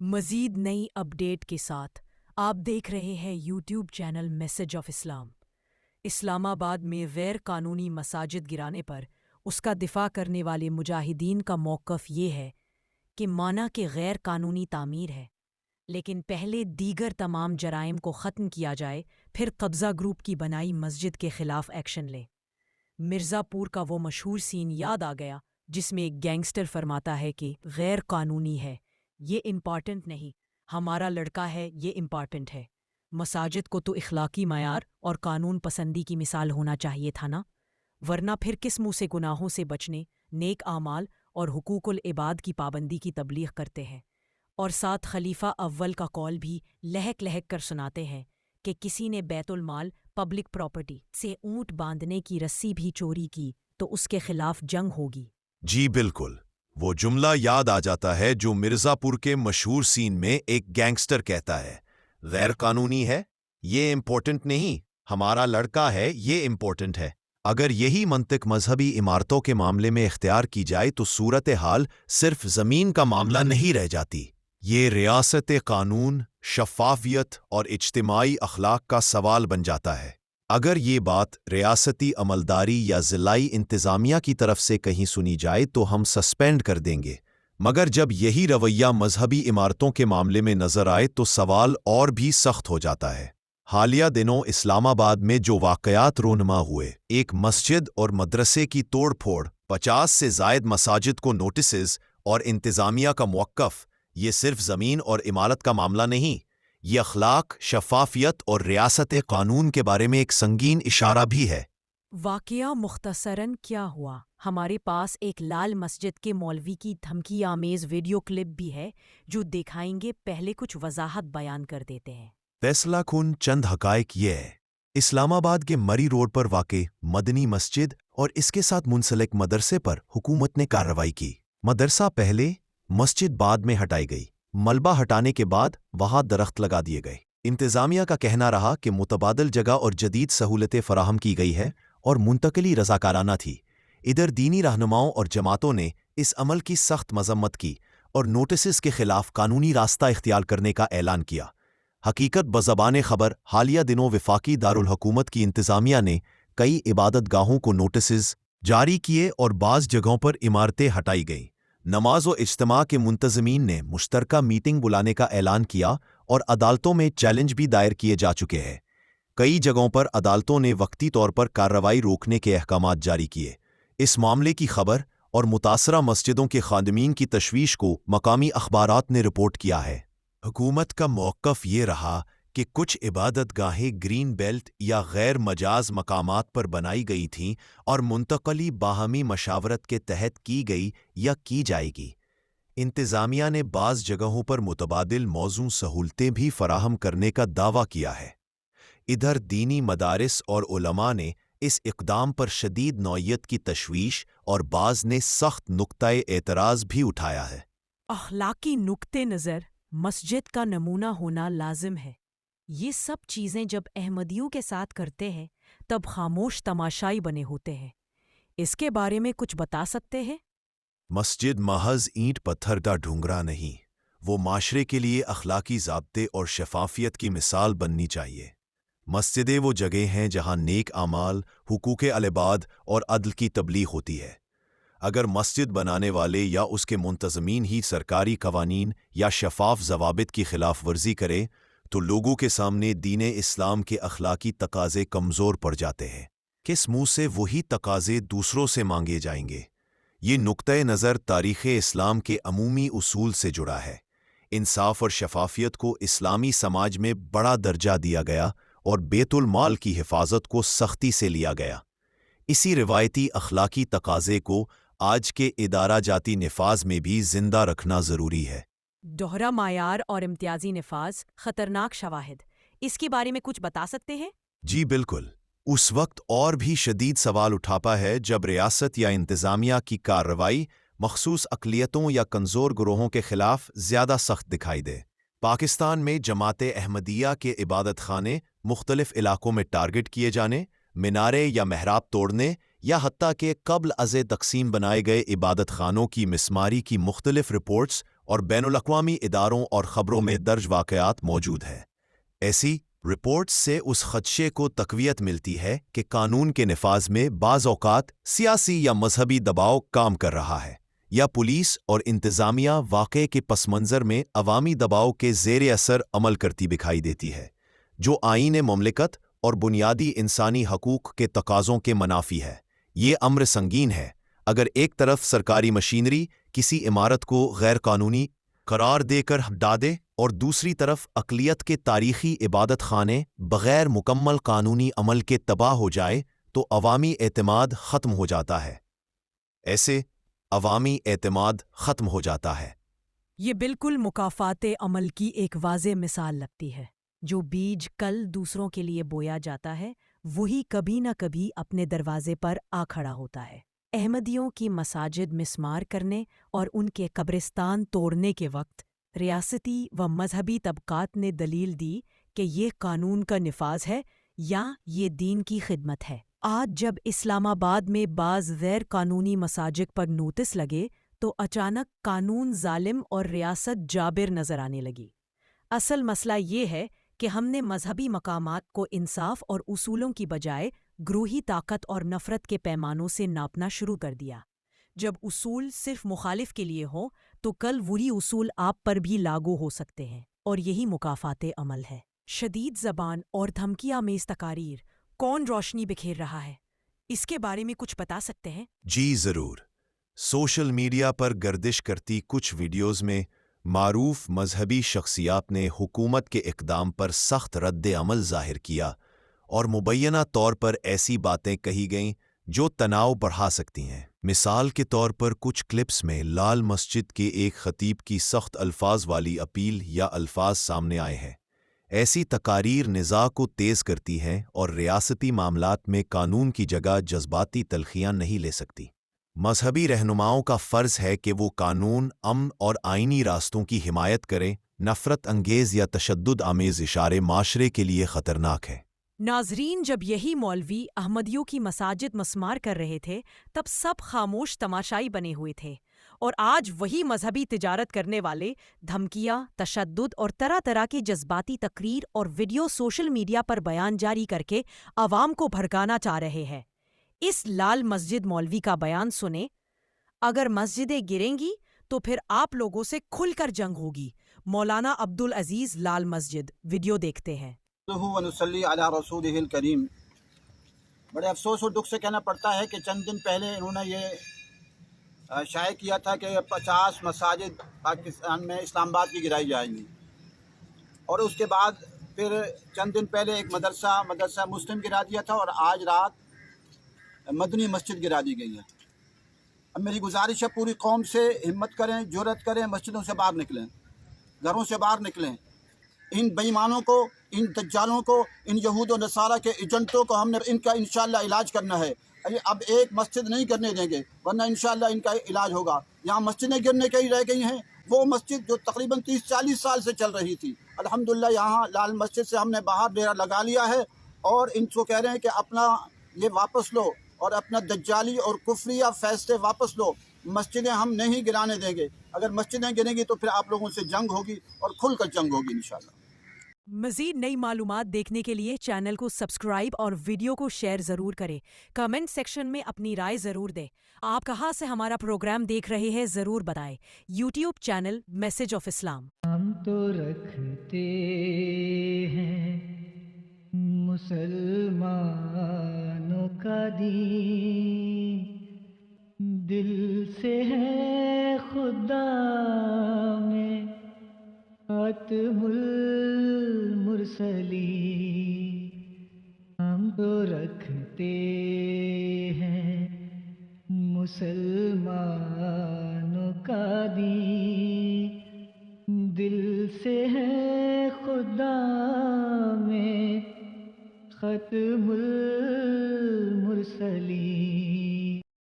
مزید نئی اپڈیٹ کے ساتھ آپ دیکھ رہے ہیں یوٹیوب چینل میسج آف اسلام۔ اسلام آباد میں غیر قانونی مساجد گرانے پر اس کا دفاع کرنے والے مجاہدین کا موقف یہ ہے کہ مانا کہ غیر قانونی تعمیر ہے، لیکن پہلے دیگر تمام جرائم کو ختم کیا جائے، پھر قبضہ گروپ کی بنائی مسجد کے خلاف ایکشن لیں۔ مرزا پور کا وہ مشہور سین یاد آ گیا جس میں ایک گینگسٹر فرماتا ہے کہ غیر قانونی ہے، یہ امپارٹنٹ نہیں، ہمارا لڑکا ہے، یہ امپارٹنٹ ہے۔ مساجد کو تو اخلاقی معیار اور قانون پسندی کی مثال ہونا چاہیے تھا نا، ورنہ پھر کس منہ سے گناہوں سے بچنے، نیک اعمال اور حقوق العباد کی پابندی کی تبلیغ کرتے ہیں، اور ساتھ خلیفہ اول کا قول بھی لہک لہک کر سناتے ہیں کہ کسی نے بیت المال پبلک پراپرٹی سے اونٹ باندھنے کی رسی بھی چوری کی تو اس کے خلاف جنگ ہوگی۔ جی بالکل، وہ جملہ یاد آ جاتا ہے جو مرزا پور کے مشہور سین میں ایک گینگسٹر کہتا ہے، غیر قانونی ہے، یہ امپورٹنٹ نہیں، ہمارا لڑکا ہے، یہ امپورٹنٹ ہے۔ اگر یہی منطق مذہبی عمارتوں کے معاملے میں اختیار کی جائے تو صورتحال صرف زمین کا معاملہ نہیں رہ جاتی، یہ ریاست قانون، شفافیت اور اجتماعی اخلاق کا سوال بن جاتا ہے۔ اگر یہ بات ریاستی عملداری یا ضلعی انتظامیہ کی طرف سے کہیں سنی جائے تو ہم سسپینڈ کر دیں گے، مگر جب یہی رویہ مذہبی عمارتوں کے معاملے میں نظر آئے تو سوال اور بھی سخت ہو جاتا ہے۔ حالیہ دنوں اسلام آباد میں جو واقعات رونما ہوئے، ایک مسجد اور مدرسے کی توڑ پھوڑ، 50 سے زائد مساجد کو نوٹسز اور انتظامیہ کا موقف، یہ صرف زمین اور عمارت کا معاملہ نہیں، یہ اخلاق، شفافیت اور ریاست قانون کے بارے میں ایک سنگین اشارہ بھی ہے۔ واقعہ مختصراً کیا ہوا؟ ہمارے پاس ایک لال مسجد کے مولوی کی دھمکی آمیز ویڈیو کلپ بھی ہے جو دکھائیں گے، پہلے کچھ وضاحت بیان کر دیتے ہیں۔ فیصلہ کن چند حقائق یہ ہے، اسلام آباد کے مری روڈ پر واقع مدنی مسجد اور اس کے ساتھ منسلک مدرسے پر حکومت نے کارروائی کی۔ مدرسہ پہلے، مسجد بعد میں ہٹائی گئی۔ ملبہ ہٹانے کے بعد وہاں درخت لگا دیے گئے۔ انتظامیہ کا کہنا رہا کہ متبادل جگہ اور جدید سہولتیں فراہم کی گئی ہے اور منتقلی رضاکارانہ تھی۔ ادھر دینی رہنماؤں اور جماعتوں نے اس عمل کی سخت مذمت کی اور نوٹسز کے خلاف قانونی راستہ اختیار کرنے کا اعلان کیا۔ حقیقت بزبان خبر، حالیہ دنوں وفاقی دارالحکومت کی انتظامیہ نے کئی عبادت گاہوں کو نوٹسز جاری کیے اور بعض جگہوں پر عمارتیں ہٹائی گئیں۔ نماز و اجتماع کے منتظمین نے مشترکہ میٹنگ بلانے کا اعلان کیا اور عدالتوں میں چیلنج بھی دائر کیے جا چکے ہیں۔ کئی جگہوں پر عدالتوں نے وقتی طور پر کارروائی روکنے کے احکامات جاری کیے۔ اس معاملے کی خبر اور متاثرہ مسجدوں کے خادمین کی تشویش کو مقامی اخبارات نے رپورٹ کیا ہے۔ حکومت کا موقف یہ رہا کہ کچھ عبادت گاہیں گرین بیلٹ یا غیر مجاز مقامات پر بنائی گئی تھیں اور منتقلی باہمی مشاورت کے تحت کی گئی یا کی جائے گی۔ انتظامیہ نے بعض جگہوں پر متبادل موزوں سہولتیں بھی فراہم کرنے کا دعویٰ کیا ہے۔ ادھر دینی مدارس اور علماء نے اس اقدام پر شدید نوعیت کی تشویش اور بعض نے سخت نقطۂ اعتراض بھی اٹھایا ہے۔ اخلاقی نقطہ نظر مسجد کا نمونہ ہونا لازم ہے۔ یہ سب چیزیں جب احمدیوں کے ساتھ کرتے ہیں تب خاموش تماشائی بنے ہوتے ہیں۔ اس کے بارے میں کچھ بتا سکتے ہیں؟ مسجد محض اینٹ پتھر کا ڈھونگرا نہیں، وہ معاشرے کے لیے اخلاقی ضابطے اور شفافیت کی مثال بننی چاہیے۔ مسجدیں وہ جگہ ہیں جہاں نیک اعمال، حقوق العباد اور عدل کی تبلیغ ہوتی ہے۔ اگر مسجد بنانے والے یا اس کے منتظمین ہی سرکاری قوانین یا شفاف ضوابط کی خلاف ورزی کرے تو لوگوں کے سامنے دین اسلام کے اخلاقی تقاضے کمزور پڑ جاتے ہیں۔ کس منہ سے وہی تقاضے دوسروں سے مانگے جائیں گے؟ یہ نقطۂ نظر تاریخ اسلام کے عمومی اصول سے جڑا ہے۔ انصاف اور شفافیت کو اسلامی سماج میں بڑا درجہ دیا گیا اور بیت المال کی حفاظت کو سختی سے لیا گیا۔ اسی روایتی اخلاقی تقاضے کو آج کے ادارہ جاتی نفاذ میں بھی زندہ رکھنا ضروری ہے۔ دوہرا معیار اور امتیازی نفاذ، خطرناک شواہد، اس کے بارے میں کچھ بتا سکتے ہیں؟ جی بالکل، اس وقت اور بھی شدید سوال اٹھاتا ہے جب ریاست یا انتظامیہ کی کارروائی مخصوص اقلیتوں یا کمزور گروہوں کے خلاف زیادہ سخت دکھائی دے۔ پاکستان میں جماعت احمدیہ کے عبادت خانے مختلف علاقوں میں ٹارگٹ کیے جانے، مینارے یا محراب توڑنے یا حتیٰ کہ قبل از تقسیم بنائے گئے عبادت خانوں کی مسماری کی مختلف رپورٹس اور بین الاقوامی اداروں اور خبروں میں درج واقعات موجود ہیں۔ ایسی رپورٹس سے اس خدشے کو تقویت ملتی ہے کہ قانون کے نفاذ میں بعض اوقات سیاسی یا مذہبی دباؤ کام کر رہا ہے، یا پولیس اور انتظامیہ واقعے کے پس منظر میں عوامی دباؤ کے زیر اثر عمل کرتی دکھائی دیتی ہے، جو آئین مملکت اور بنیادی انسانی حقوق کے تقاضوں کے منافی ہے۔ یہ امر سنگین ہے۔ اگر ایک طرف سرکاری مشینری کسی عمارت کو غیر قانونی قرار دے کر ہٹا دے اور دوسری طرف اقلیت کے تاریخی عبادت خانے بغیر مکمل قانونی عمل کے تباہ ہو جائے تو عوامی اعتماد ختم ہو جاتا ہے۔ ایسے عوامی اعتماد ختم ہو جاتا ہے۔ یہ بالکل مکافات عمل کی ایک واضح مثال لگتی ہے۔ جو بیج کل دوسروں کے لیے بویا جاتا ہے وہی کبھی نہ کبھی اپنے دروازے پر آ کھڑا ہوتا ہے۔ احمدیوں کی مساجد مسمار کرنے اور ان کے قبرستان توڑنے کے وقت ریاستی و مذہبی طبقات نے دلیل دی کہ یہ قانون کا نفاذ ہے یا یہ دین کی خدمت ہے۔ آج جب اسلام آباد میں بعض غیر قانونی مساجد پر نوٹس لگے تو اچانک قانون ظالم اور ریاست جابر نظر آنے لگی۔ اصل مسئلہ یہ ہے کہ ہم نے مذہبی مقامات کو انصاف اور اصولوں کی بجائے گروہی طاقت اور نفرت کے پیمانوں سے ناپنا شروع کر دیا۔ جب اصول صرف مخالف کے لیے ہوں تو کل وہی اصول آپ پر بھی لاگو ہو سکتے ہیں، اور یہی مکافات عمل ہے۔ شدید زبان اور دھمکی آمیز تقاریر کون روشنی بکھیر رہا ہے؟ اس کے بارے میں کچھ بتا سکتے ہیں؟ جی ضرور۔ سوشل میڈیا پر گردش کرتی کچھ ویڈیوز میں معروف مذہبی شخصیات نے حکومت کے اقدام پر سخت رد عمل ظاہر کیا اور مبینہ طور پر ایسی باتیں کہی گئیں جو تناؤ بڑھا سکتی ہیں۔ مثال کے طور پر کچھ کلپس میں لال مسجد کے ایک خطیب کی سخت الفاظ والی اپیل یا الفاظ سامنے آئے ہیں۔ ایسی تقاریر نزاع کو تیز کرتی ہیں اور ریاستی معاملات میں قانون کی جگہ جذباتی تلخیاں نہیں لے سکتی۔ مذہبی رہنماؤں کا فرض ہے کہ وہ قانون، امن اور آئینی راستوں کی حمایت کریں۔ نفرت انگیز یا تشدد آمیز اشارے معاشرے کے لیے خطرناک ہیں۔ ناظرین، جب یہی مولوی احمدیوں کی مساجد مسمار کر رہے تھے تب سب خاموش تماشائی بنے ہوئے تھے، اور آج وہی مذہبی تجارت کرنے والے دھمکیاں، تشدد اور طرح طرح کی جذباتی تقریر اور ویڈیو سوشل میڈیا پر بیان جاری کر کے عوام کو بھڑکانا چاہ رہے ہیں۔ اس لال مسجد مولوی کا بیان سنیں: اگر مسجدیں گریں گی تو پھر آپ لوگوں سے کھل کر جنگ ہوگی۔ مولانا عبدالعزیز، لال مسجد۔ ویڈیو دیکھتے ہیں۔ ونصلی علی رسولہ الکریم۔ بڑے افسوس اور دکھ سے کہنا پڑتا ہے کہ چند دن پہلے انہوں نے یہ شائع کیا تھا کہ 50 مساجد پاکستان میں اسلام آباد کی گرائی جائیں گی، اور اس کے بعد پھر چند دن پہلے ایک مدرسہ مسلم گرا دیا تھا، اور آج رات مدنی مسجد گرا دی گئی ہے۔ اب میری گزارش ہے پوری قوم سے، ہمت کریں، جرأت کریں، مسجدوں سے باہر نکلیں، گھروں سے باہر نکلیں۔ ان بے ایمانوں کو، ان دجالوں کو، ان یہود و نصارہ کے ایجنٹوں کو ہم نے ان کا انشاءاللہ علاج کرنا ہے۔ اب ایک مسجد نہیں کرنے دیں گے، ورنہ انشاءاللہ ان کا علاج ہوگا۔ یہاں مسجدیں گرنے کی رہ گئی ہیں، وہ مسجد جو تقریباً 30-40 سال سے چل رہی تھی، الحمدللہ یہاں لال مسجد سے ہم نے باہر ڈیرا لگا لیا ہے، اور ان کو کہہ رہے ہیں کہ اپنا یہ واپس لو اور اپنا دجالی اور کفریہ فیصلے واپس لو۔ مسجدیں ہم نہیں گرانے دیں گے۔ اگر مسجدیں گریں گی تو پھر آپ لوگوں سے جنگ ہوگی، اور کھل کر جنگ ہوگی انشاءاللہ۔ مزید نئی معلومات دیکھنے کے لیے چینل کو سبسکرائب اور ویڈیو کو شیئر ضرور کریں۔ کمنٹ سیکشن میں اپنی رائے ضرور دیں۔ آپ کہاں سے ہمارا پروگرام دیکھ رہے ہیں ضرور بتائیں۔ یوٹیوب چینل میسج آف اسلام۔ ہم تو رکھتے ہیں مسلمانوں کا دین، دل سے ہے خدا میں خاتم المرسلین۔ ہم تو رکھتے ہیں مسلمانوں کا دین، دل سے ہے خدا میں ختم